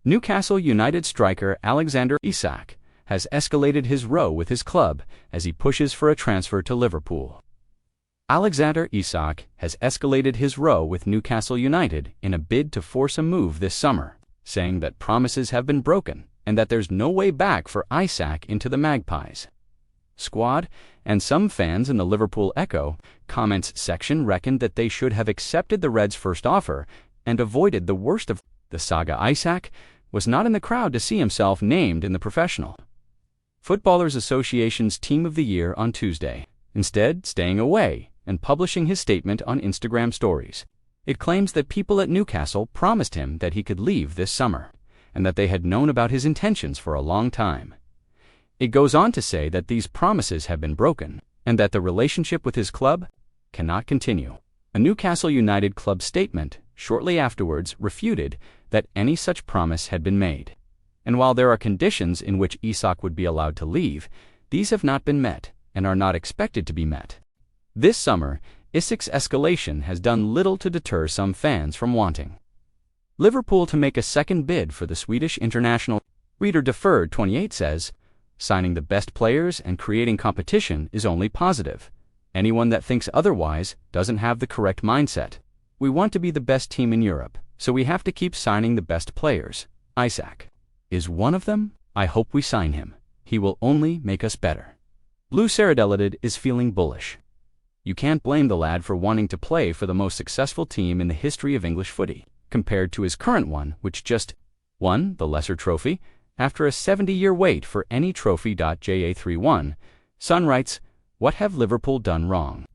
Newcastle United striker Alexander Isak has escalated his row with his club as he pushes for a transfer to Liverpool. Alexander Isak has escalated his row with Newcastle United in a bid to force a move this summer, saying that promises have been broken and that there's no way back for Isak into the Magpies squad, and some fans in the Liverpool Echo comments section reckoned that they should have accepted the Reds' first offer and avoided the worst of the saga. Isak was not in the crowd to see himself named in the Professional Footballers Association's Team of the Year on Tuesday, instead staying away and publishing his statement on Instagram stories. It claims that people at Newcastle promised him that he could leave this summer, and that they had known about his intentions for a long time. It goes on to say that these promises have been broken, and that the relationship with his club cannot continue. A Newcastle United club statement shortly afterwards refuted that any such promise had been made. And while there are conditions in which Isak would be allowed to leave, these have not been met and are not expected to be met. This summer, Isak's escalation has done little to deter some fans from wanting Liverpool to make a second bid for the Swedish international. Reader Deferred 28 says, signing the best players and creating competition is only positive. Anyone that thinks otherwise doesn't have the correct mindset. We want to be the best team in Europe, so we have to keep signing the best players. Isak is one of them. I hope we sign him. He will only make us better. Blue Saradellidid is feeling bullish. You can't blame the lad for wanting to play for the most successful team in the history of English footy, compared to his current one, which just won the lesser trophy after a 70-year wait for any trophy. JA31 Sun writes, what have Liverpool done wrong?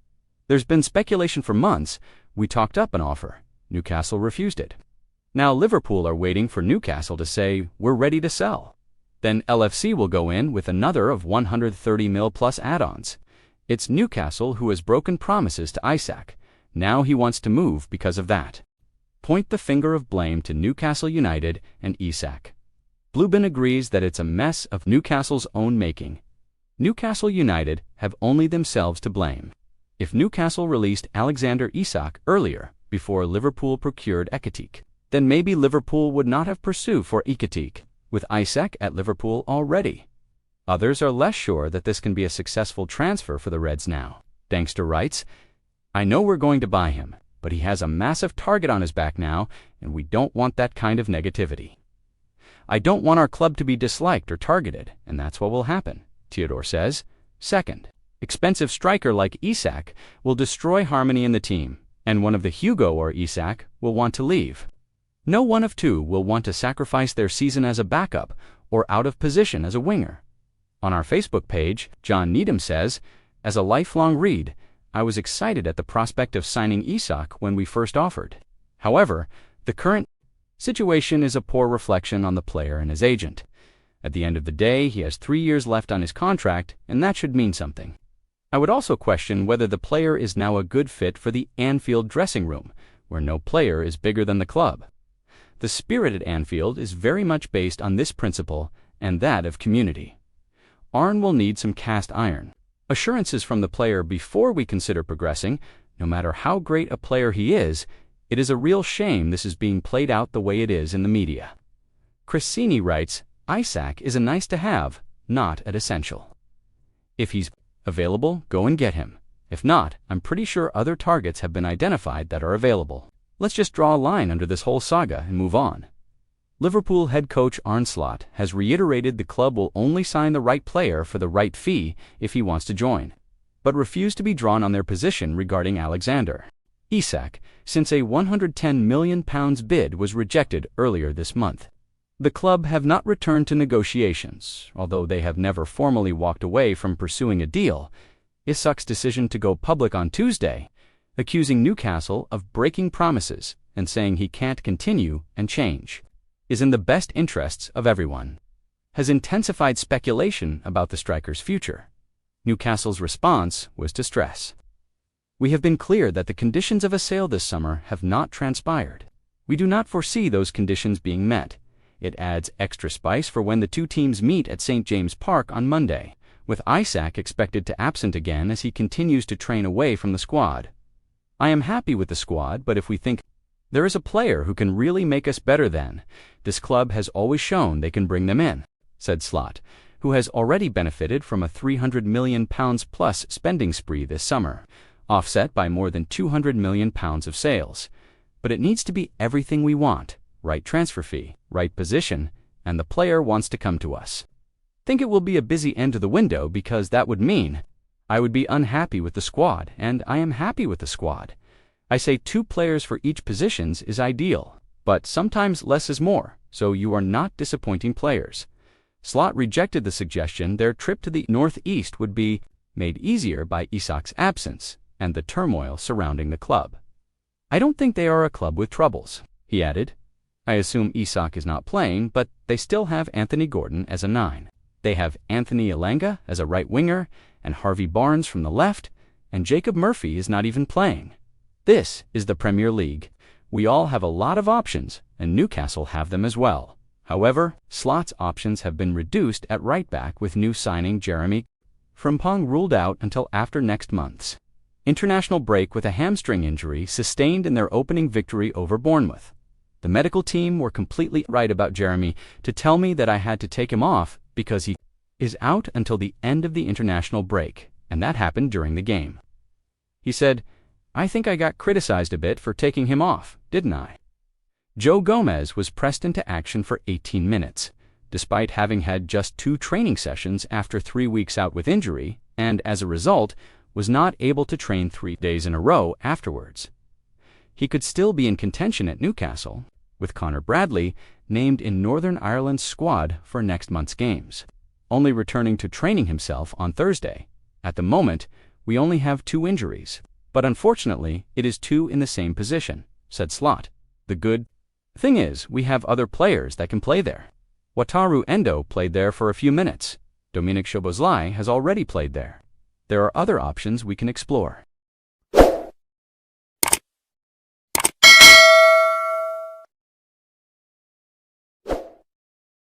There's been speculation for months. We talked up an offer. Newcastle refused it. Now Liverpool are waiting for Newcastle to say, we're ready to sell. Then LFC will go in with another of 130 mil plus add-ons. It's Newcastle who has broken promises to Isak. Now he wants to move because of that. Point the finger of blame to Newcastle United and Isak. Bluebin agrees that it's a mess of Newcastle's own making. Newcastle United have only themselves to blame. If Newcastle released Alexander Isak earlier, before Liverpool procured Ekitike, then maybe Liverpool would not have pursued for Ekitike, with Isak at Liverpool already. Others are less sure that this can be a successful transfer for the Reds now. Dankster writes, I know we're going to buy him, but he has a massive target on his back now, and we don't want that kind of negativity. I don't want our club to be disliked or targeted, and that's what will happen, Theodore says. Second, expensive striker like Isak will destroy harmony in the team, and one of the Hugo or Isak will want to leave. No one of two will want to sacrifice their season as a backup or out of position as a winger. On our Facebook page, John Needham says, as a lifelong read, I was excited at the prospect of signing Isak when we first offered. However, the current situation is a poor reflection on the player and his agent. At the end of the day, he has 3 years left on his contract, and that should mean something. I would also question whether the player is now a good fit for the Anfield dressing room, where no player is bigger than the club. The spirit at Anfield is very much based on this principle and that of community. Arne will need some cast iron assurances from the player before we consider progressing. No matter how great a player he is, it is a real shame this is being played out the way it is in the media. Cressini writes, Isak is a nice to have, not an essential. If he's available, go and get him. If not, I'm pretty sure other targets have been identified that are available. Let's just draw a line under this whole saga and move on. Liverpool head coach Arne Slot has reiterated the club will only sign the right player for the right fee if he wants to join, but refused to be drawn on their position regarding Alexander Isak, since a £110 million bid was rejected earlier this month. The club have not returned to negotiations, although they have never formally walked away from pursuing a deal. Isak's decision to go public on Tuesday, accusing Newcastle of breaking promises and saying he can't continue and change, is in the best interests of everyone, has intensified speculation about the striker's future. Newcastle's response was to stress, we have been clear that the conditions of a sale this summer have not transpired. We do not foresee those conditions being met. It adds extra spice for when the two teams meet at St. James Park on Monday, with Isak expected to absent again as he continues to train away from the squad. I am happy with the squad, but if we think there is a player who can really make us better, then This club has always shown they can bring them in, said Slot, who has already benefited from a £300 million plus spending spree this summer, offset by more than £200 million of sales. But it needs to be everything we want: right transfer fee, right position, and the player wants to come to us. Think it will be a busy end to the window, because that would mean I would be unhappy with the squad, and I am happy with the squad. I say 2 players for each positions is ideal, but sometimes less is more, so you are not disappointing players. Slot rejected the suggestion their trip to the northeast would be made easier by Isak's absence and the turmoil surrounding the club. I don't think they are a club with troubles, he added. I assume Isak is not playing, but they still have Anthony Gordon as a 9. They have Anthony Elanga as a right winger, and Harvey Barnes from the left, and Jacob Murphy is not even playing. This is the Premier League. We all have a lot of options, and Newcastle have them as well. However, Slot's options have been reduced at right back, with new signing Jeremy Frimpong ruled out until after next month's international break with a hamstring injury sustained in their opening victory over Bournemouth. The medical team were completely right about Jeremy to tell me that I had to take him off because he is out until the end of the international break, and that happened during the game. He said, I think I got criticized a bit for taking him off, didn't I? Joe Gomez was pressed into action for 18 minutes, despite having had just 2 training sessions after 3 weeks out with injury, and as a result, was not able to train 3 days in a row afterwards. He could still be in contention at Newcastle, with Connor Bradley named in Northern Ireland's squad for next month's games, only returning to training himself on Thursday. At the moment, we only have 2 injuries, but unfortunately, it is 2 in the same position, said Slot. The good thing is, we have other players that can play there. Wataru Endo played there for a few minutes. Dominic Szoboszlai has already played there. There are other options we can explore.